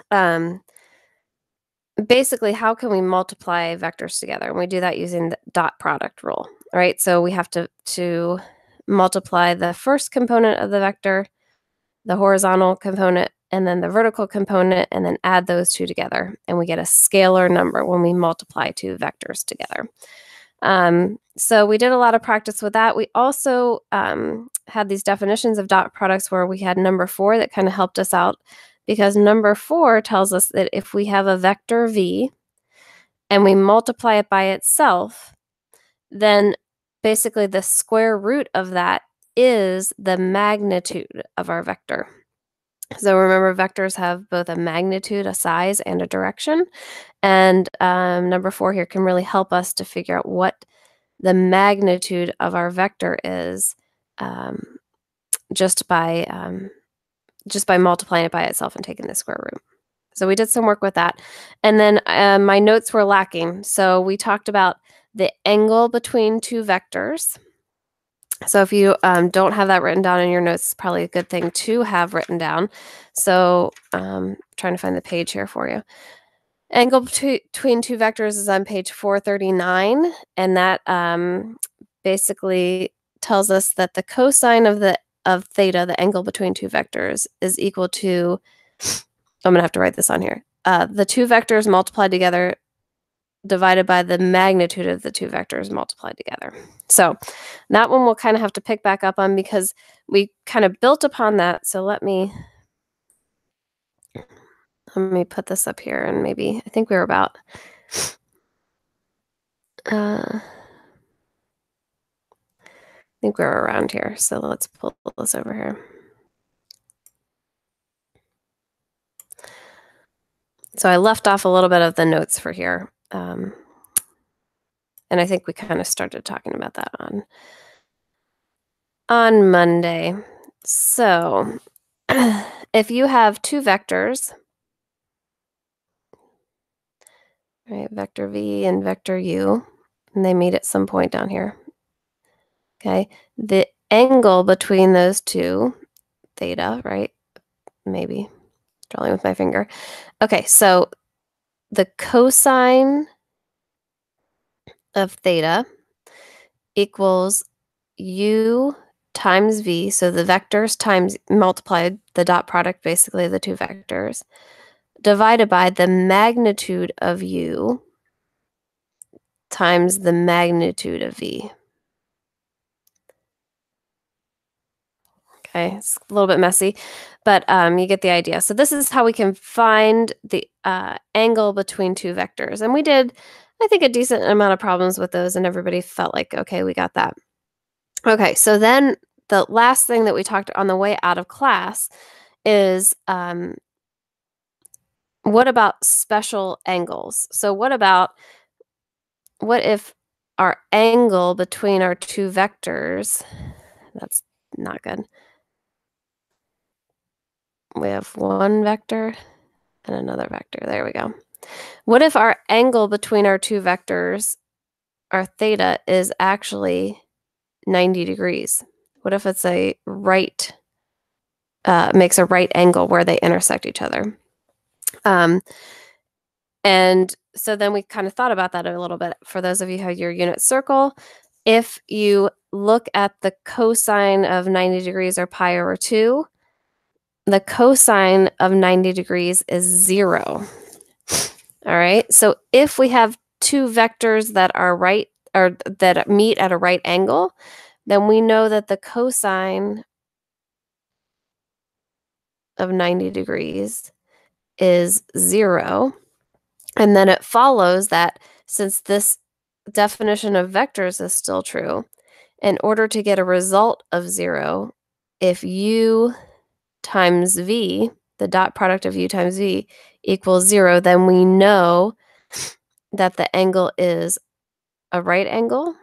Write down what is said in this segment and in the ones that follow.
um, basically, how can we multiply vectors together? And we do that using the dot product rule, right? So we have to multiply the first component of the vector, the horizontal component, and then the vertical component, and then add those two together. And we get a scalar number when we multiply two vectors together. So we did a lot of practice with that. We also had these definitions of dot products where we had number 4 that kind of helped us out, because number 4 tells us that if we have a vector v and we multiply it by itself, then basically the square root of that is the magnitude of our vector. So remember, vectors have both a magnitude, a size, and a direction. And number 4 here can really help us to figure out what the magnitude of our vector is just by multiplying it by itself and taking the square root. So we did some work with that. And then my notes were lacking. So we talked about the angle between two vectors. So if you don't have that written down in your notes, it's probably a good thing to have written down. So trying to find the page here for you. Angle between two vectors is on page 439, and that basically tells us that the cosine of theta, the angle between two vectors, is equal to, I'm going to have to write this on here, the two vectors multiplied together divided by the magnitude of the two vectors multiplied together. So that one we'll kind of have to pick back up on because we kind of built upon that. So let me put this up here, and maybe I think we were about I think we're around here. So let's pull this over here. So I left off a little bit of the notes for here. And I think we kind of started talking about that on Monday. So if you have two vectors, right, vector v and vector u, and they meet at some point down here, okay, the angle between those two, theta, right, maybe drawing with my finger. Okay, so the cosine of theta equals u times v, so the vectors times multiplied the dot product, basically the two vectors, divided by the magnitude of u times the magnitude of v. Okay, it's a little bit messy, but you get the idea. So this is how we can find the angle between two vectors. And we did, I think, a decent amount of problems with those, and everybody felt like, okay, we got that. Okay, so then the last thing that we talked on the way out of class is what about special angles? So what if our angle between our two vectors, that's not good. We have one vector and another vector. There we go. What if our angle between our two vectors, our theta, is actually 90 degrees? What if it's a right, makes a right angle where they intersect each other? And so then we kind of thought about that a little bit. For those of you who have your unit circle, if you look at the cosine of 90 degrees, or pi over 2, the cosine of 90 degrees is 0. All right, so if we have two vectors that are right, or that meet at a right angle, then we know that the cosine of 90 degrees is 0. And then it follows that since this definition of vectors is still true, in order to get a result of 0, if u times v, the dot product of u times v, equals 0, then we know that the angle is a right angle,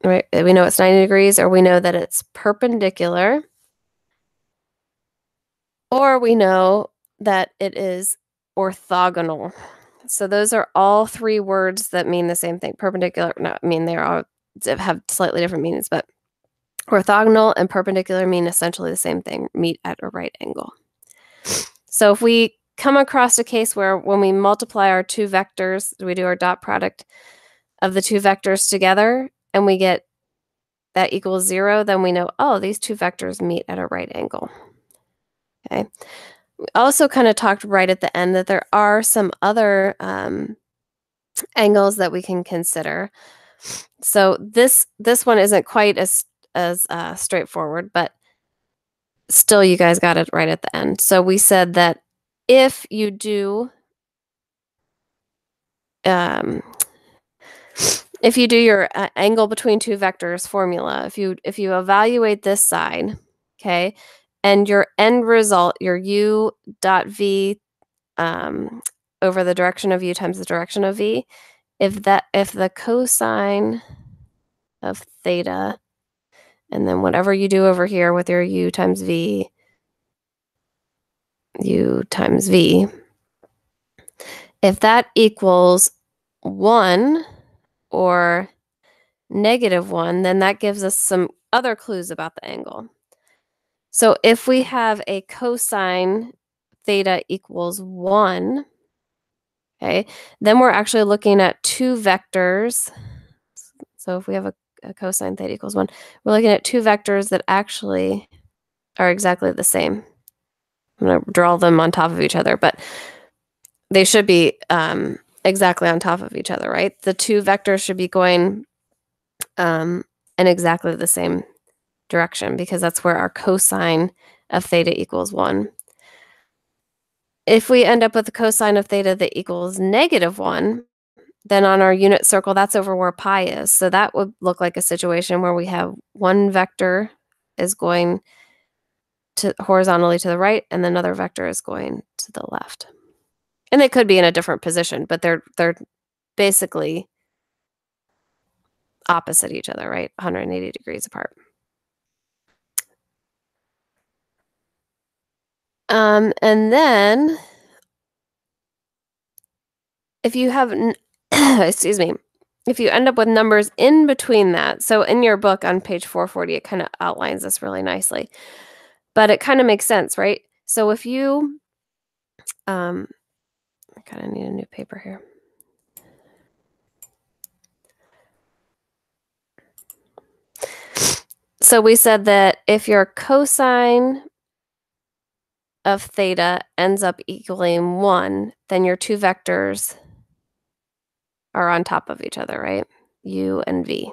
right? We know it's 90 degrees, or we know that it's perpendicular, or we know that it is orthogonal. So those are all three words that mean the same thing. Perpendicular, no, I mean, they have slightly different meanings, but orthogonal and perpendicular mean essentially the same thing, meet at a right angle. So if we come across a case where when we multiply our two vectors, we do our dot product of the two vectors together and we get that equals 0, then we know, oh, these two vectors meet at a right angle. Okay. We also kind of talked right at the end that there are some other angles that we can consider. So this one isn't quite as straightforward, but still you guys got it right at the end. So we said that if you do your angle between two vectors formula, if you evaluate this side, okay, and your end result, your u dot v over the direction of u times the direction of v, if the cosine of theta, and then whatever you do over here with your u times v, if that equals 1 or -1, then that gives us some other clues about the angle. So if we have a cosine theta equals 1, okay, then we're actually looking at two vectors. So if we have a cosine theta equals 1, we're looking at two vectors that actually are exactly the same. I'm going to draw them on top of each other, but they should be exactly on top of each other, right? The two vectors should be going in exactly the same direction because that's where our cosine of theta equals 1. If we end up with a cosine of theta that equals -1, then on our unit circle, that's over where pi is. So that would look like a situation where we have one vector is going horizontally to the right, and another vector is going to the left. And they could be in a different position, but they're basically opposite each other, right? 180 degrees apart. And then if you have, excuse me, if you end up with numbers in between that, so in your book on page 440, it kind of outlines this really nicely, but it kind of makes sense, right? So if you, I kind of need a new paper here. So we said that if your cosine of theta ends up equaling 1, then your two vectors are on top of each other, right? U and V.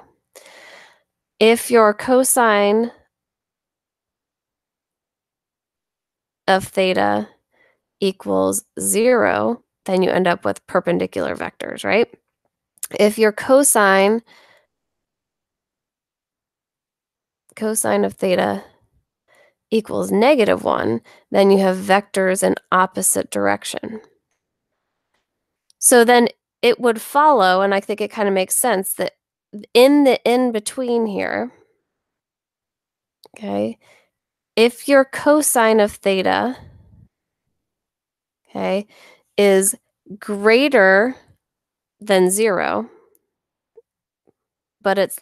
If your cosine of theta equals 0, then you end up with perpendicular vectors, right? If your cosine of theta equals -1, then you have vectors in opposite direction. So then it would follow, and I think it kind of makes sense, that in the in-between here, okay, if your cosine of theta, okay, is greater than 0, but it's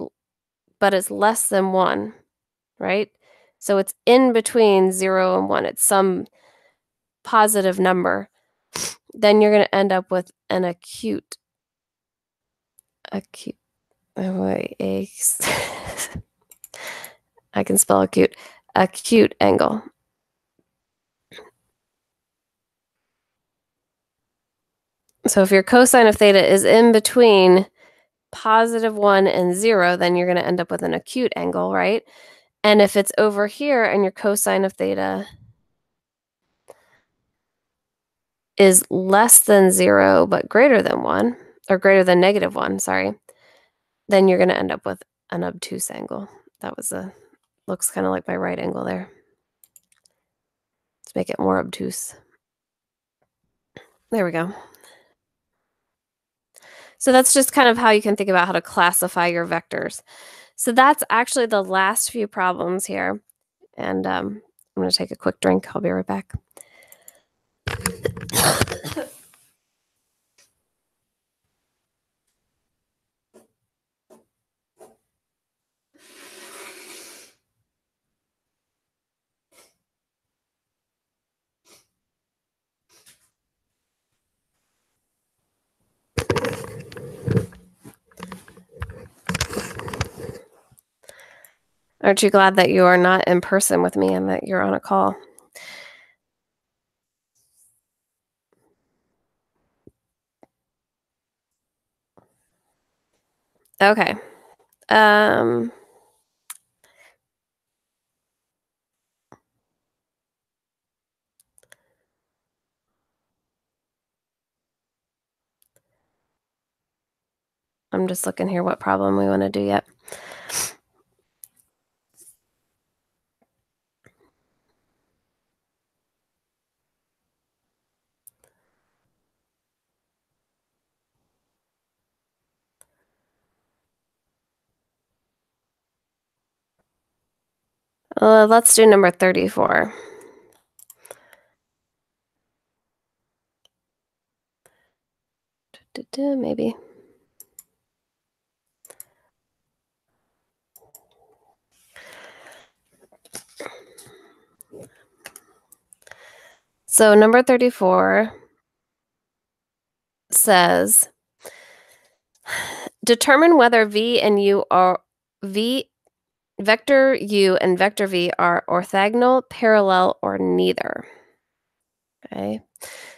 less than 1, right? So it's in between 0 and 1. It's some positive number. Then you're going to end up with an acute, I can spell acute angle. So if your cosine of theta is in between +1 and 0, then you're going to end up with an acute angle, right? And if it's over here and your cosine of theta is less than 0 but greater than 1, or greater than -1, sorry, then you're going to end up with an obtuse angle. That was looks kind of like my right angle there. Let's make it more obtuse. There we go. So that's just kind of how you can think about how to classify your vectors. So that's actually the last few problems here. And I'm going to take a quick drink. I'll be right back. Aren't you glad that you are not in person with me and that you're on a call? Okay. I'm just looking here what problem we want to do yet. Let's do number 34. Maybe. So number 34 says, determine whether v and u are vector u and vector v are orthogonal, parallel, or neither. Okay.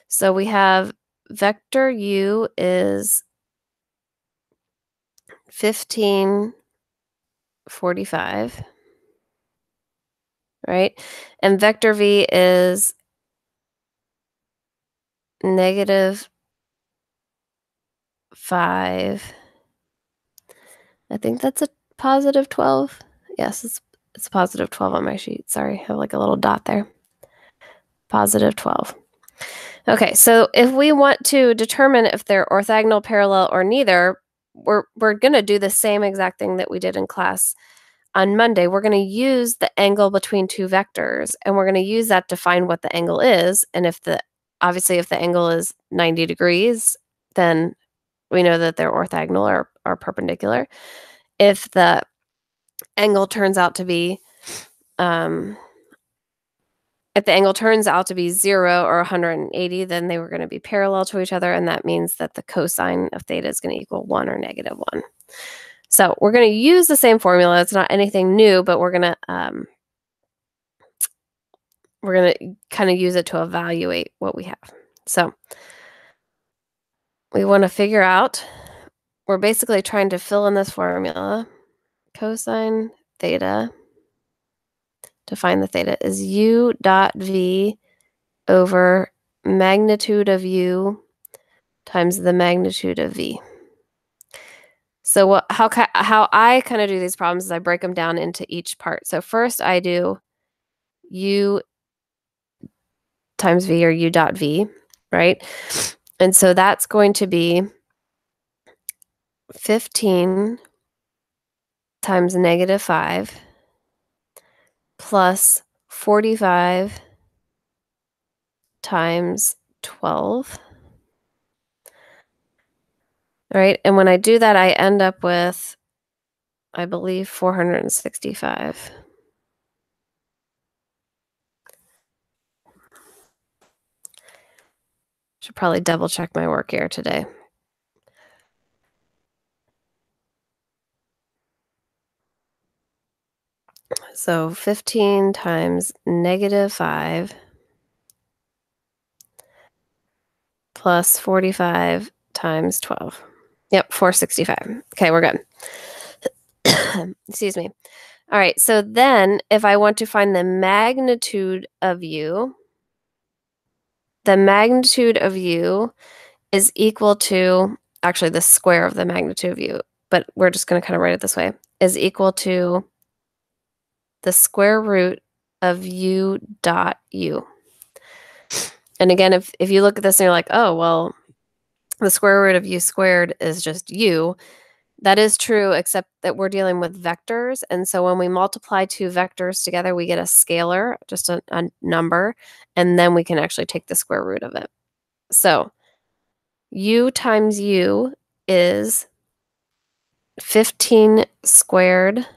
So we have vector u is 1545, right? And vector v is -5. I think that's a positive 12. Yes, it's positive 12 on my sheet. Sorry, I have like a little dot there. Positive 12. Okay, so if we want to determine if they're orthogonal, parallel, or neither, we're going to do the same exact thing that we did in class on Monday. We're going to use the angle between two vectors, and we're going to use that to find what the angle is. And obviously if the angle is 90 degrees, then we know that they're orthogonal or perpendicular. If the angle turns out to be if the angle turns out to be 0 or 180, then they were going to be parallel to each other, and that means that the cosine of theta is going to equal 1 or -1. So we're going to use the same formula. It's not anything new, but we're going to kind of use it to evaluate what we have. So we want to figure out, we're basically trying to fill in this formula. Cosine theta, to find the theta, is u dot v over magnitude of u times the magnitude of v. So how I kind of do these problems is I break them down into each part. So first I do u times v, or u dot v, right? And so that's going to be 15 times -5 plus 45 times 12. All right, and when I do that, I end up with, I believe, 465. Should probably double check my work here today. So 15 times -5 plus 45 times 12. Yep, 465. Okay, we're good. Excuse me. All right, so then if I want to find the magnitude of u, the magnitude of u is equal to, actually the square of the magnitude of u, but we're just going to kind of write it this way, is equal to the square root of u dot u. And again, if you look at this and you're like, oh, well, the square root of u squared is just u, that is true, except that we're dealing with vectors. And so when we multiply two vectors together, we get a scalar, just a number, and then we can actually take the square root of it. So u times u is 15 squared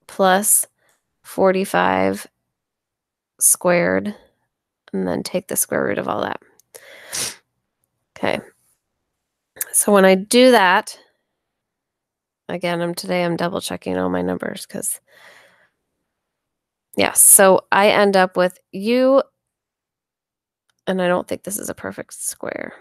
plus 45 squared, and then take the square root of all that. Okay. So when I do that, again, today I'm double checking all my numbers because Yes, so I end up with u, and I don't think this is a perfect square.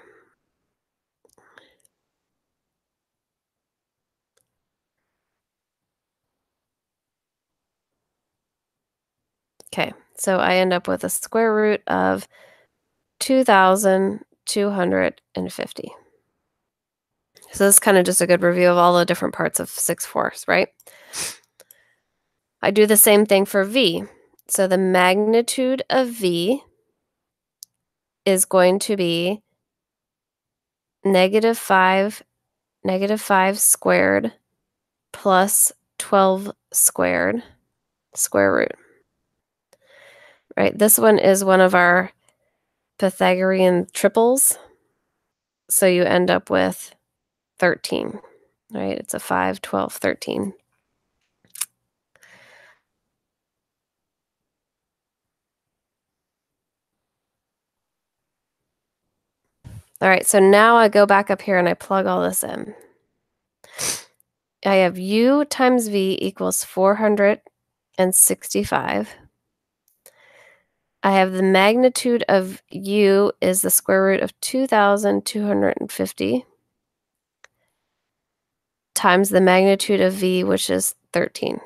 Okay, so I end up with a square root of 2,250. So this is kind of just a good review of all the different parts of 6/4, right? I do the same thing for v. So the magnitude of v is going to be -5 squared plus 12 squared square root, right? This one is one of our Pythagorean triples. So you end up with 13, right? It's a 5, 12, 13. All right, so now I go back up here and I plug all this in. I have u times v equals 465. I have the magnitude of u is the square root of 2,250 times the magnitude of v, which is 13.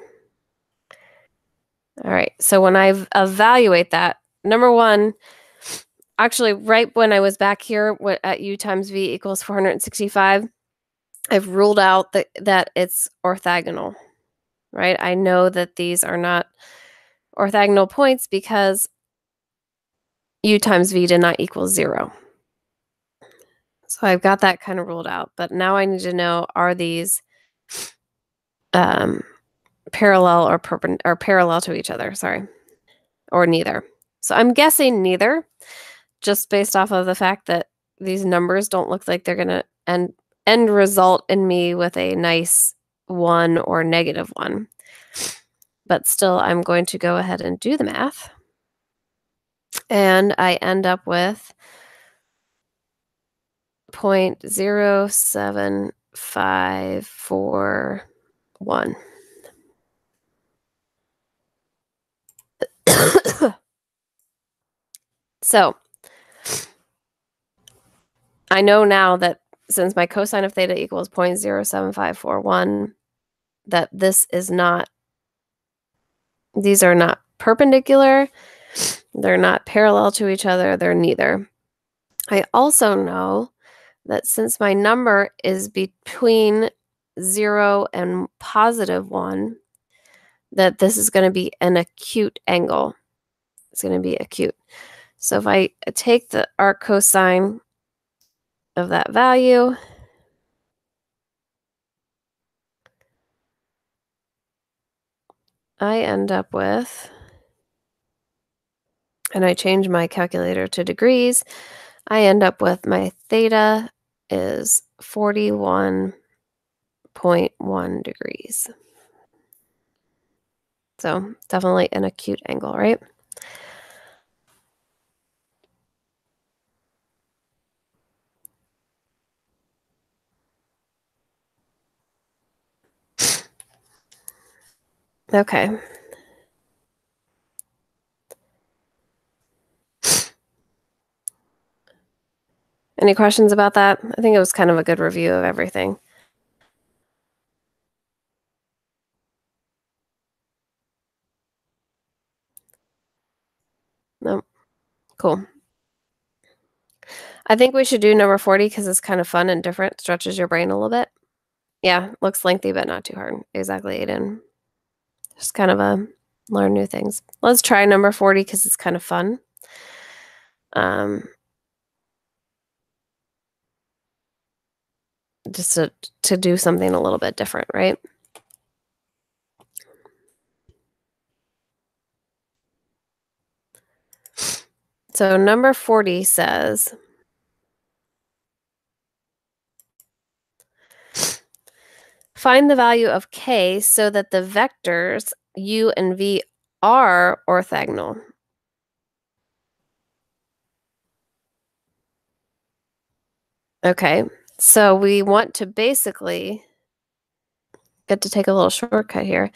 All right, so when I evaluate that, number one, actually right when I was back here at u times v equals 465, I've ruled out that it's orthogonal, right? I know that these are not orthogonal points because u times v did not equal 0. So I've got that kind of ruled out. But now I need to know, are these parallel or parallel to each other, sorry, or neither. So I'm guessing neither, just based off of the fact that these numbers don't look like they're going to end result in me with a nice 1 or -1. But still, I'm going to go ahead and do the math. And I end up with 0.07541. So I know now that since my cosine of theta equals 0.07541, that these are not perpendicular, they're not parallel to each other, they're neither. I also know that since my number is between 0 and +1, that this is going to be an acute angle. It's going to be acute. So if I take the arc cosine of that value, I end up with, and I change my calculator to degrees, I end up with my theta is 41.1 degrees. So definitely an acute angle, right? Okay. Any questions about that? I think it was kind of a good review of everything. No, cool. I think we should do number 40 because it's kind of fun and different, stretches your brain a little bit. Yeah, looks lengthy, but not too hard. Exactly, Aiden. Just kind of learn new things. Let's try number 40 because it's kind of fun. Just to do something a little bit different, right? So number 40 says, find the value of k so that the vectors u and v are orthogonal. Okay, so we want to basically get to take a little shortcut here.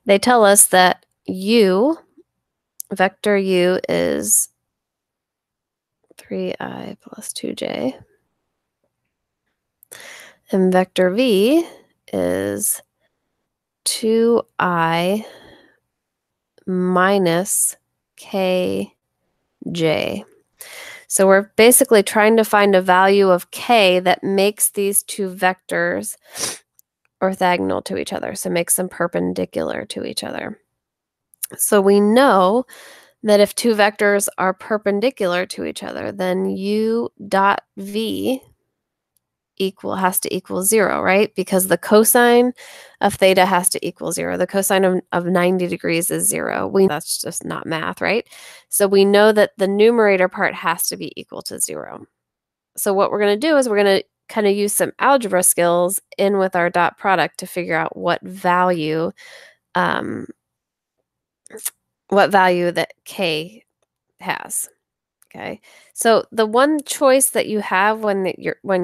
They tell us that u vector u is 3i plus 2j. And vector v is 2i minus kj. So we're basically trying to find a value of k that makes these two vectors orthogonal to each other, so makes them perpendicular to each other. So we know that if two vectors are perpendicular to each other, then u dot v has to equal 0, right? Because the cosine of theta has to equal 0. The cosine of 90 degrees is 0. That's just not math, right? So we know that the numerator part has to be equal to 0. So what we're going to do is we're going to kind of use some algebra skills in with our dot product to figure out what value that k has. Okay, so the one choice that you have when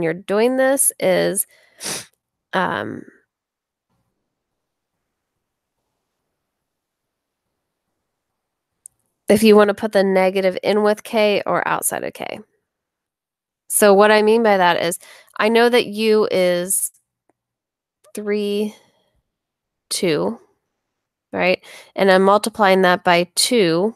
you're doing this is if you want to put the negative in with k or outside of k. So what I mean by that is I know that u is 3, 2, right? And I'm multiplying that by 2.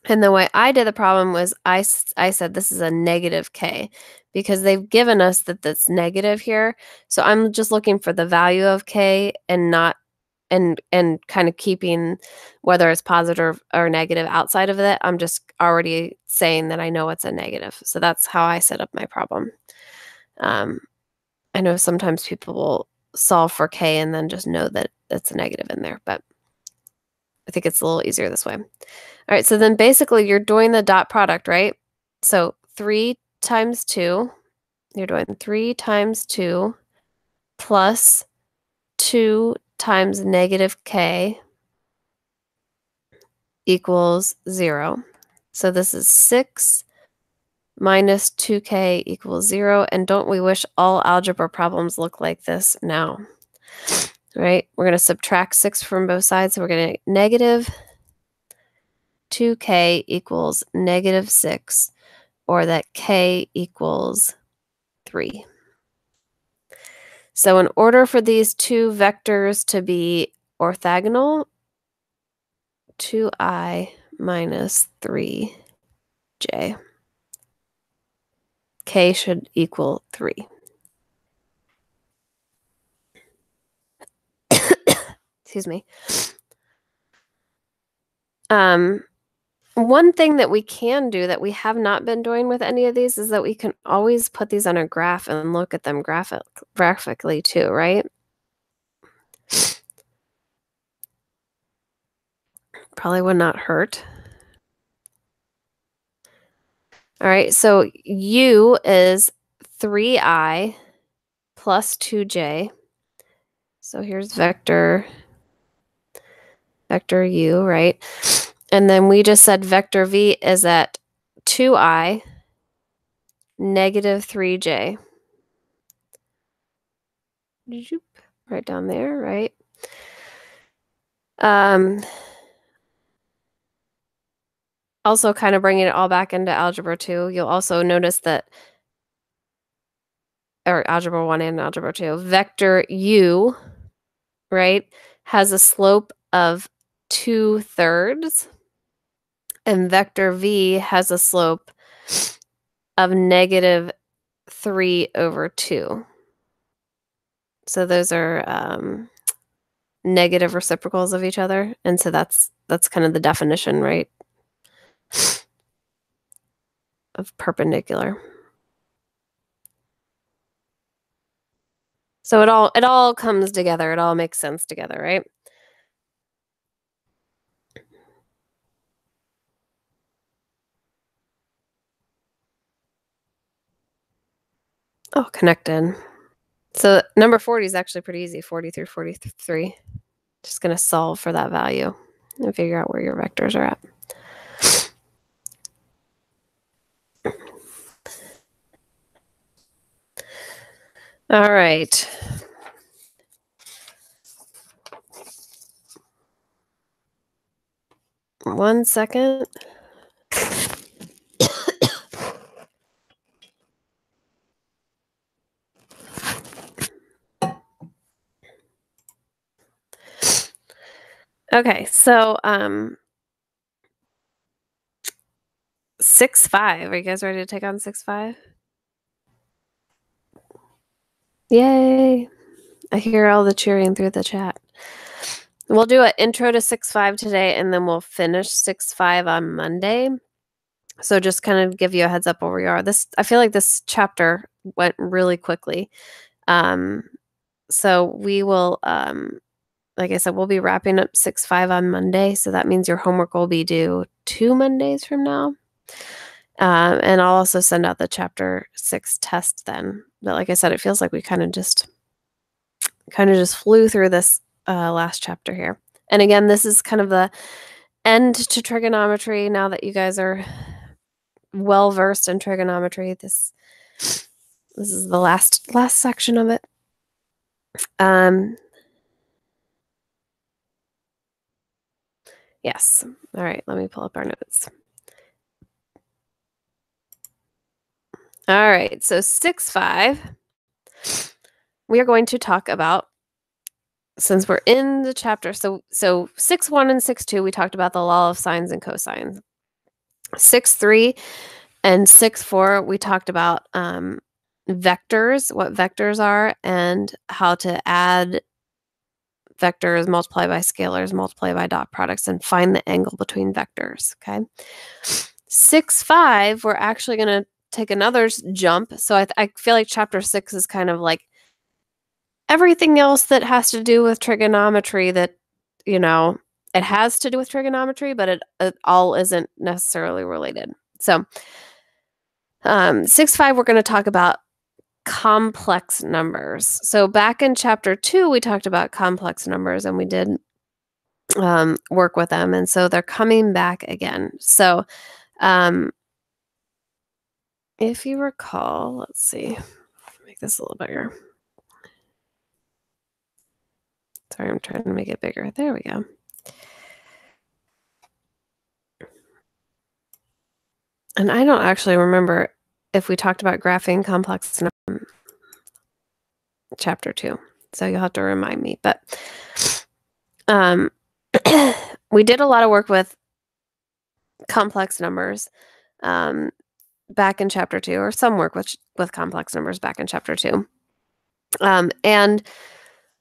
And the way I did the problem was I said this is a negative k because they've given us that that's negative here. So I'm just looking for the value of k and not and kind of keeping whether it's positive or negative outside of it. I'm just already saying that I know it's a negative. So that's how I set up my problem. I know sometimes people will solve for k and then just know that it's a negative in there, but I think it's a little easier this way. All right, so then basically you're doing the dot product, right? So 3 times 2, you're doing 3 times 2 plus 2 times negative k equals 0. So this is 6 minus 2k equals 0. And don't we wish all algebra problems look like this now? Right? We're going to subtract 6 from both sides. So we're going to negative 2k equals negative 6, or that k equals 3. So in order for these two vectors to be orthogonal, 2i minus 3j. K should equal 3. Excuse me. One thing that we can do that we have not been doing with any of these is that we can always put these on a graph and look at them graphically too, right? Probably would not hurt. All right, so u is 3i plus 2j. So here's vector u, right? And then we just said vector v is at 2i negative 3j. Right down there, right? Also kind of bringing it all back into algebra 2, you'll also notice that, or algebra 1 and algebra 2, vector u, right, has a slope of 2/3, and vector v has a slope of negative 3/2. So those are negative reciprocals of each other, and so that's kind of the definition, right, of perpendicular. So it all comes together. It all makes sense together, right? Oh, connected. So number 40 is actually pretty easy, 40 through 43. Just going to solve for that value and figure out where your vectors are at. All right. 1 second. Okay, so 6-5. Are you guys ready to take on 6-5? Yay! I hear all the cheering through the chat. We'll do an intro to 6-5 today, and then we'll finish 6-5 on Monday. So just kind of give you a heads up where we are. I feel like this chapter went really quickly. So we will, like I said, we'll be wrapping up 6-5 on Monday. So that means your homework will be due 2 Mondays from now. And I'll also send out the chapter 6 test then. But like I said, it feels like we kind of just flew through this last chapter here. And again, this is kind of the end to trigonometry. Now that you guys are well versed in trigonometry, this is the last section of it. Yes. All right, let me pull up our notes. All right, so 6-5, we are going to talk about, since we're in the chapter, so 6-1 and 6-2, we talked about the law of sines and cosines. 6-3 and 6-4, we talked about vectors, what vectors are, and how to add vectors, multiply by scalars, multiply by dot products, and find the angle between vectors, okay? 6-5, we're actually going to take another jump. So I feel like chapter 6 is kind of like everything else that has to do with trigonometry that, it has to do with trigonometry, but it all isn't necessarily related. So 6-5, we're going to talk about complex numbers. So back in chapter 2, we talked about complex numbers and we did work with them. And so they're coming back again. So if you recall, let's see, make this a little bigger. Sorry, I'm trying to make it bigger. There we go. And I don't actually remember if we talked about graphing complex numbers chapter 2. So you'll have to remind me. But we did a lot of work with complex numbers back in chapter 2, or some work with complex numbers back in chapter 2. And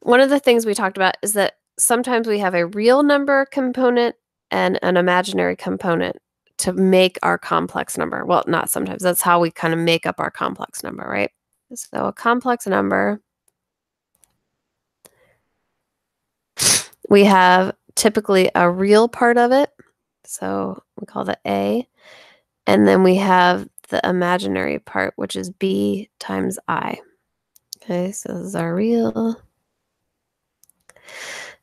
one of the things we talked about is that sometimes we have a real number component and an imaginary component to make our complex number. Well, not sometimes. That's how we kind of make up our complex number, right? So a complex number, we have typically a real part of it. So we call that A. And then we have the imaginary part, which is B times I. Okay, so this is our real.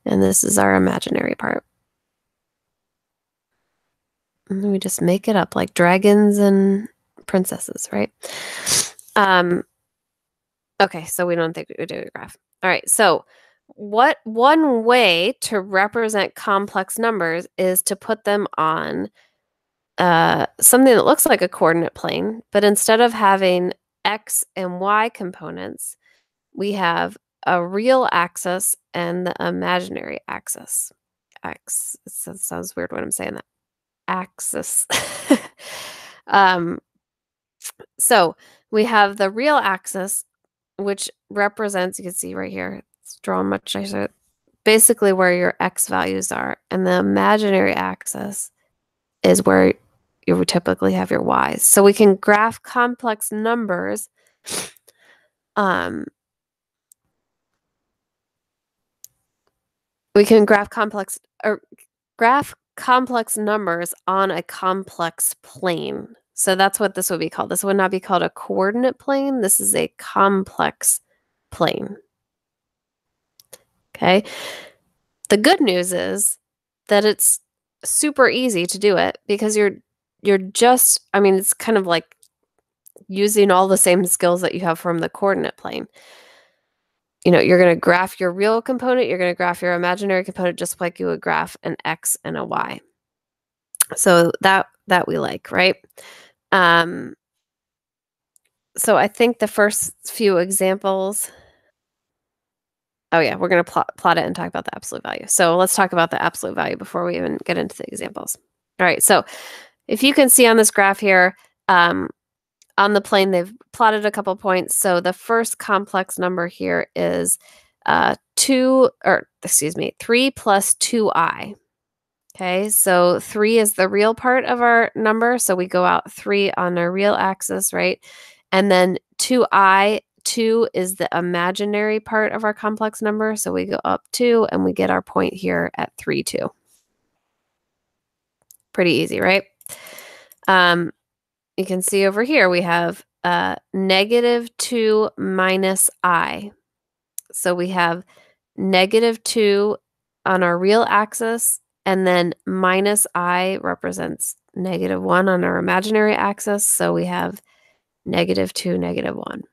And this is our imaginary part. And we just make it up like dragons and princesses, right? Okay, so we don't think we would do a graph. All right, so one way to represent complex numbers is to put them on something that looks like a coordinate plane, but instead of having x and y components, we have a real axis and the imaginary axis. X. It sounds weird when I'm saying that. Axis. So we have the real axis, which represents, you can see right here, it's drawn much nicer, basically where your x values are. And the imaginary axis is where you would typically have your y's. So we can graph complex numbers. We can graph complex numbers on a complex plane. So that's what this would be called. This would not be called a coordinate plane. This is a complex plane. Okay. The good news is that it's super easy to do it because you're just, I mean, it's kind of like using all the same skills that you have from the coordinate plane. You're going to graph your real component, you're going to graph your imaginary component just like you would graph an x and a y. So that we like, right? So I think the first few examples. Oh yeah, we're going to plot it and talk about the absolute value. So let's talk about the absolute value before we even get into the examples. All right, so if you can see on this graph here, on the plane, they've plotted a couple points. So the first complex number here is 3 plus 2i. Okay, so 3 is the real part of our number. So we go out 3 on our real axis, right? And then 2 is the imaginary part of our complex number. So we go up 2 and we get our point here at 3, 2. Pretty easy, right? You can see over here we have -2 minus I. So we have -2 on our real axis, and then minus I represents -1 on our imaginary axis. So we have -2, -1.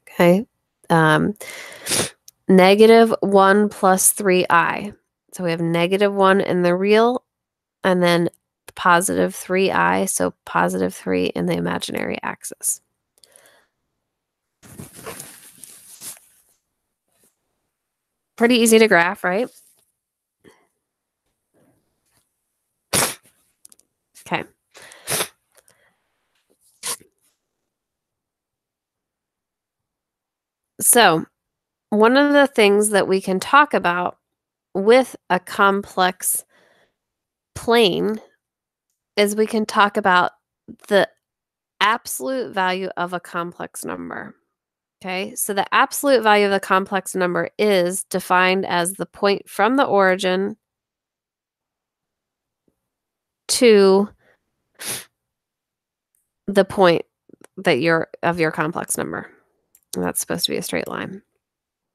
Okay. -1 plus 3i. So we have -1 in the real, and then positive 3i, so positive 3 in the imaginary axis. Pretty easy to graph, right? Okay. So one of the things that we can talk about with a complex plane is we can talk about the absolute value of a complex number. Okay, so the absolute value of the complex number is defined as the point from the origin to the point that of your complex number. And that's supposed to be a straight line.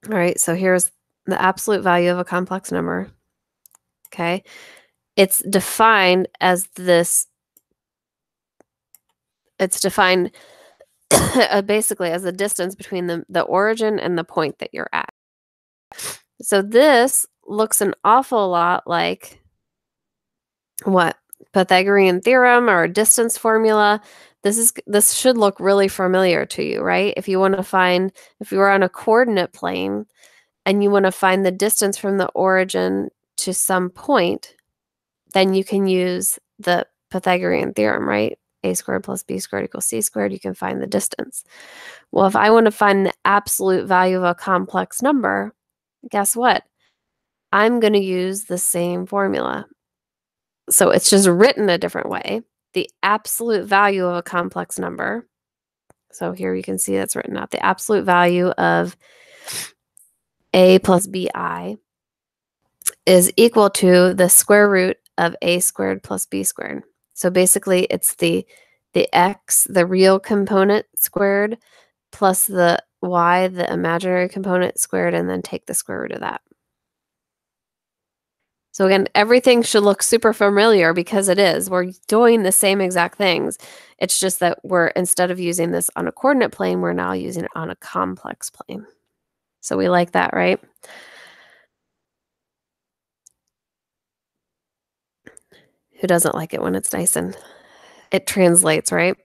All right, so here's the absolute value of a complex number. Okay, it's defined as this. It's defined basically as the distance between the origin and the point that you're at. So this looks an awful lot like what? Pythagorean theorem or a distance formula. This should look really familiar to you, right? If you were on a coordinate plane and you want to find the distance from the origin to some point, then you can use the Pythagorean theorem, right? A squared plus b squared equals c squared. You can find the distance. Well, if I want to find the absolute value of a complex number, guess what? I'm going to use the same formula. So it's just written a different way. The absolute value of a complex number. So here you can see that's written out. The absolute value of a plus bi is equal to the square root of a squared plus b squared. So basically it's the x, the real component squared, plus the y, the imaginary component squared, and then take the square root of that. So again, everything should look super familiar because it is. We're doing the same exact things. It's just that instead of using this on a coordinate plane, we're now using it on a complex plane. So we like that, right? Who doesn't like it when it's nice and it translates, right?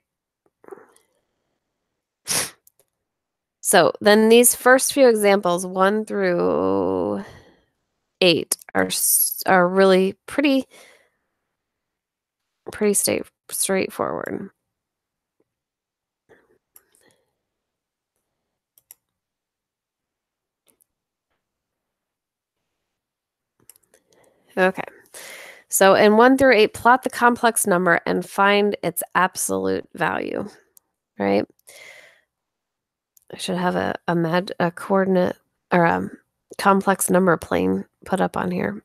So then these first few examples, 1 through 8, are really pretty straightforward. Okay. So in 1 through 8, plot the complex number and find its absolute value, right? I should have a coordinate or a complex number plane put up on here.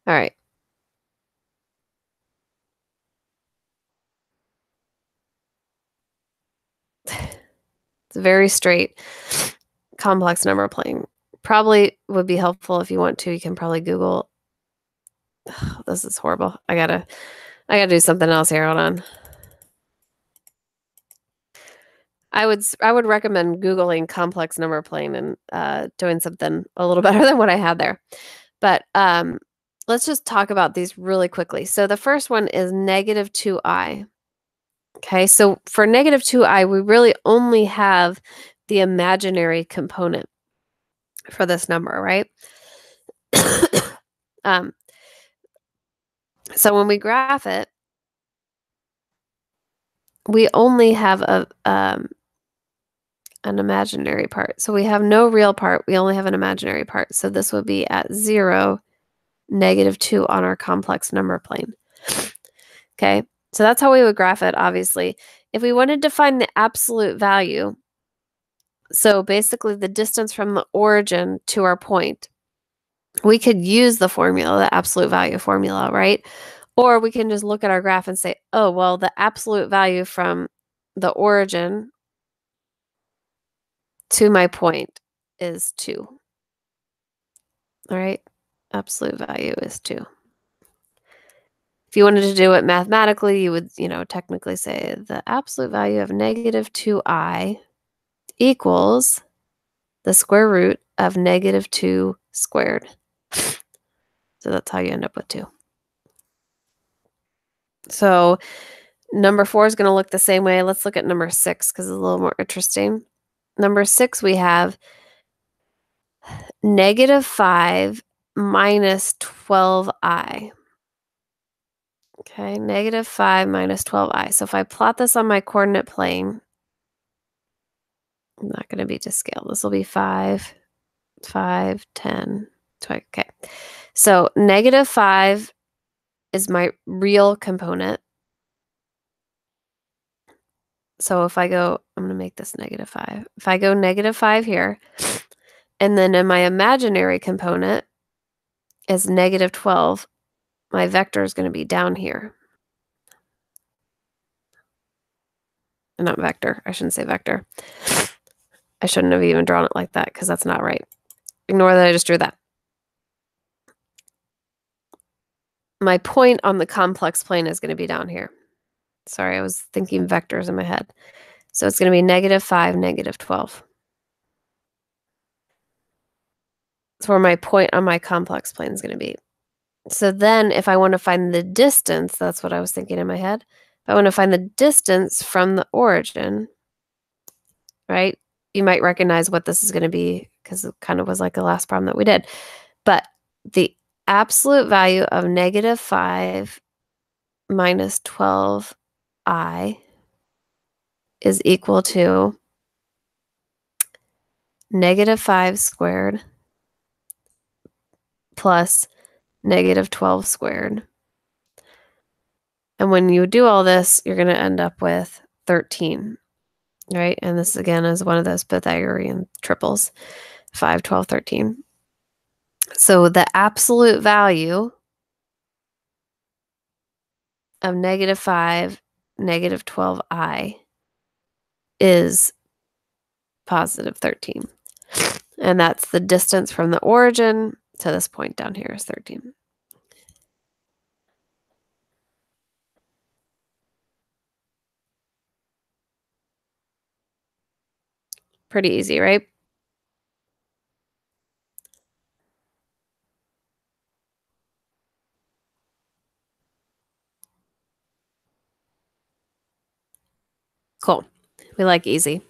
All right. It's a very straight complex number plane. Probably would be helpful if you want to. You can probably Google. Oh, this is horrible. I gotta do something else here. Hold on. I would recommend Googling complex number plane and doing something a little better than what I had there. But let's just talk about these really quickly. So the first one is negative 2i. Okay, so for negative 2i, we really only have the imaginary component for this number, right? um, so when we graph it, we only have an imaginary part. So we have no real part. We only have an imaginary part. So this would be at 0, negative 2 on our complex number plane. Okay, so that's how we would graph it, obviously. If we wanted to find the absolute value, so basically the distance from the origin to our point, we could use the formula, the absolute value formula, right? Or we can just look at our graph and say, oh, well, the absolute value from the origin to my point is 2. All right, absolute value is 2. If you wanted to do it mathematically, you would, technically say the absolute value of negative 2i equals the square root of negative 2 squared. So that's how you end up with 2. So number 4 is going to look the same way. Let's look at number 6 because it's a little more interesting. Number 6, we have negative 5 minus 12i. Okay, negative 5 minus 12i. So if I plot this on my coordinate plane, I'm not going to be to scale. This will be 5, 5, 10, 20. Okay. So negative 5 is my real component. So if I go, I'm going to make this negative 5. If I go negative 5 here, and then in my imaginary component is negative 12, my vector is going to be down here. Not vector. I shouldn't say vector. I shouldn't have even drawn it like that because that's not right. Ignore that I just drew that. My point on the complex plane is going to be down here. Sorry, I was thinking vectors in my head. So it's going to be negative 5, negative 12. That's where my point on my complex plane is going to be. So then if I want to find the distance, that's what I was thinking in my head. If I want to find the distance from the origin, right? You might recognize what this is going to be because it kind of was like the last problem that we did. But the absolute value of negative 5 minus 12i is equal to negative 5 squared plus negative 12 squared. And when you do all this, you're going to end up with 13, right? And this, again, is one of those Pythagorean triples, 5, 12, 13. So the absolute value of negative 5, negative 12i is positive 13. And that's the distance from the origin to this point down here is 13. Pretty easy, right? Cool. We like easy.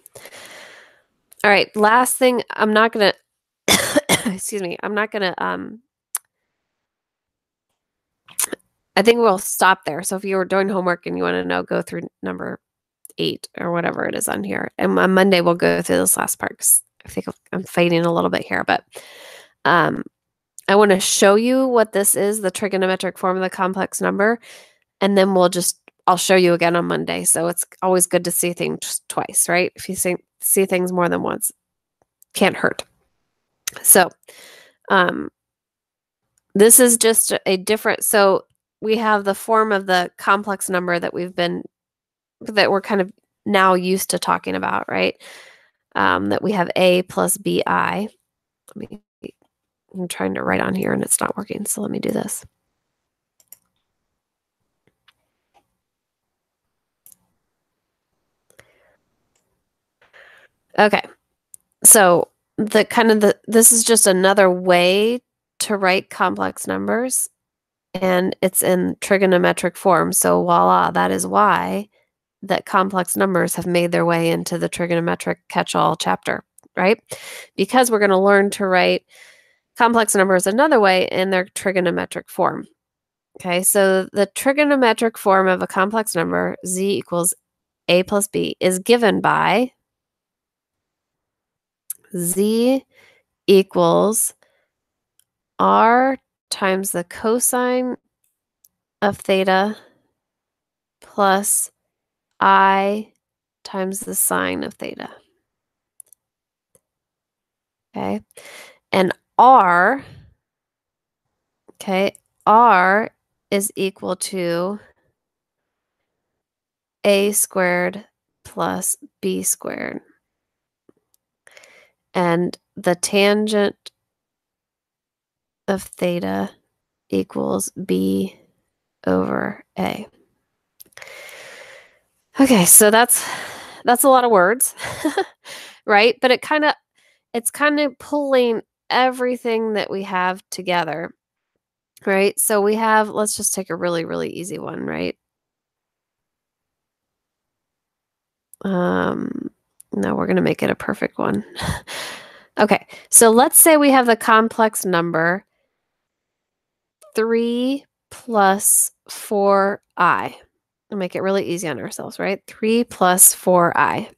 All right, last thing, I'm not going to, excuse me, I'm not going to, I think we'll stop there. So if you were doing homework and you want to know, go through number 8 or whatever it is on here. And on Monday, we'll go through this last part because I think I'm fading a little bit here, but I want to show you what this is, the trigonometric form of the complex number, and then I'll show you again on Monday. So it's always good to see things twice, right? If you see things more than once, can't hurt. So this is just a different, so we have the form of the complex number that we're kind of now used to talking about, right? That we have a plus bi. I'm trying to write on here and it's not working, so let me do this. Okay. So this is just another way to write complex numbers, and it's in trigonometric form. So voila, that is why that complex numbers have made their way into the trigonometric catch-all chapter, right? Because we're going to learn to write complex numbers another way in their trigonometric form. Okay, so the trigonometric form of a complex number, z equals a plus b, is given by z equals r times the cosine of theta plus I times the sine of theta. Okay, and r, okay, r is equal to a squared plus b squared. And the tangent of theta equals b over a. Okay, so that's a lot of words, right? But it's kind of pulling everything that we have together, right? So we have, let's just take a really, really easy one, right? No, we're going to make it a perfect one. Okay, so let's say we have the complex number 3 plus 4i. We'll make it really easy on ourselves, right? 3 plus 4i.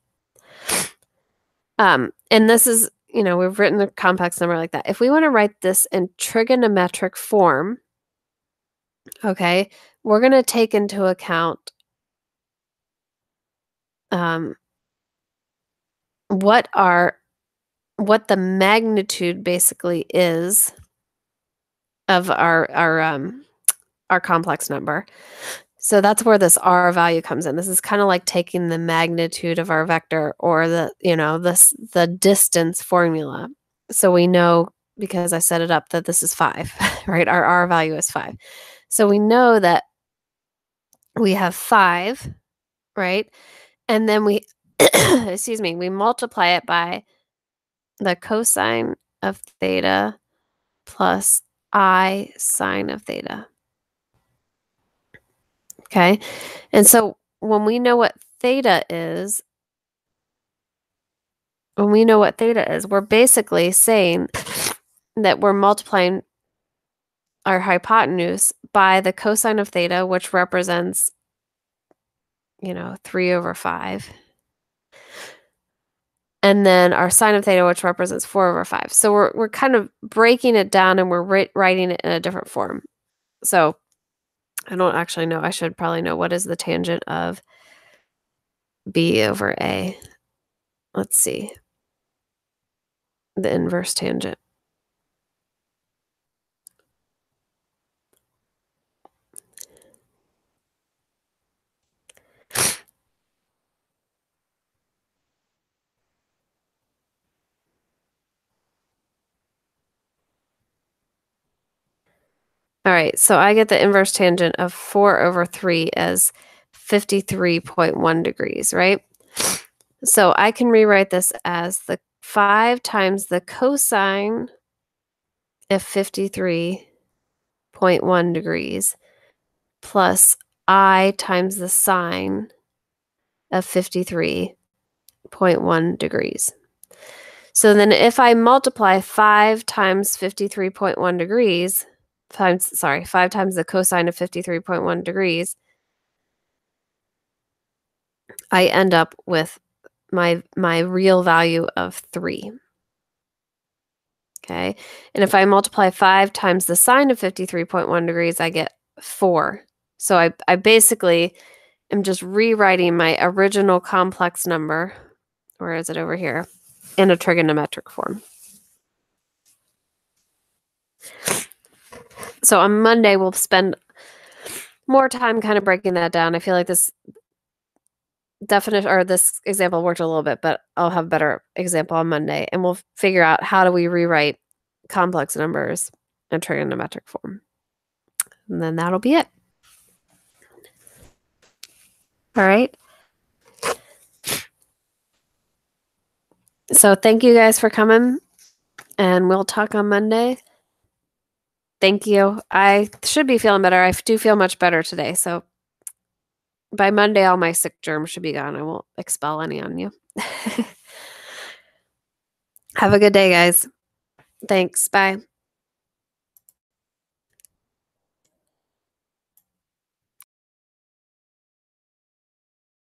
And this is, we've written a complex number like that. If we want to write this in trigonometric form, okay, we're going to take into account what the magnitude basically is of our complex number. So that's where this r value comes in. This is kind of like taking the magnitude of our vector, or the distance formula. So we know, because I set it up, that this is 5, right? Our r value is 5. So we know that we have 5, right? And then we, excuse me, we multiply it by the cosine of theta plus I sine of theta. Okay. And so when we know what theta is, we're basically saying that we're multiplying our hypotenuse by the cosine of theta, which represents, 3 over 5. And then our sine of theta, which represents 4 over 5. So we're kind of breaking it down, and we're writing it in a different form. So I don't actually know. I should probably know, what is the tangent of b over a. Let's see. The inverse tangent. All right, so I get the inverse tangent of 4 over 3 as 53.1 degrees, right? So I can rewrite this as the 5 times the cosine of 53.1 degrees plus I times the sine of 53.1 degrees. So then if I multiply 5 times 53.1 degrees, 5 times the cosine of 53.1 degrees, I end up with my real value of 3. Okay, and if I multiply 5 times the sine of 53.1 degrees, I get 4. So I basically am just rewriting my original complex number, where is it, over here, in a trigonometric form. So on Monday, we'll spend more time kind of breaking that down. I feel like this definition, or this example, worked a little bit, but I'll have a better example on Monday, and we'll figure out how do we rewrite complex numbers in trigonometric form. And then that'll be it. All right. So thank you guys for coming, and we'll talk on Monday. Thank you. I should be feeling better. I do feel much better today. So by Monday, all my sick germs should be gone. I won't expel any on you. Have a good day, guys. Thanks. Bye.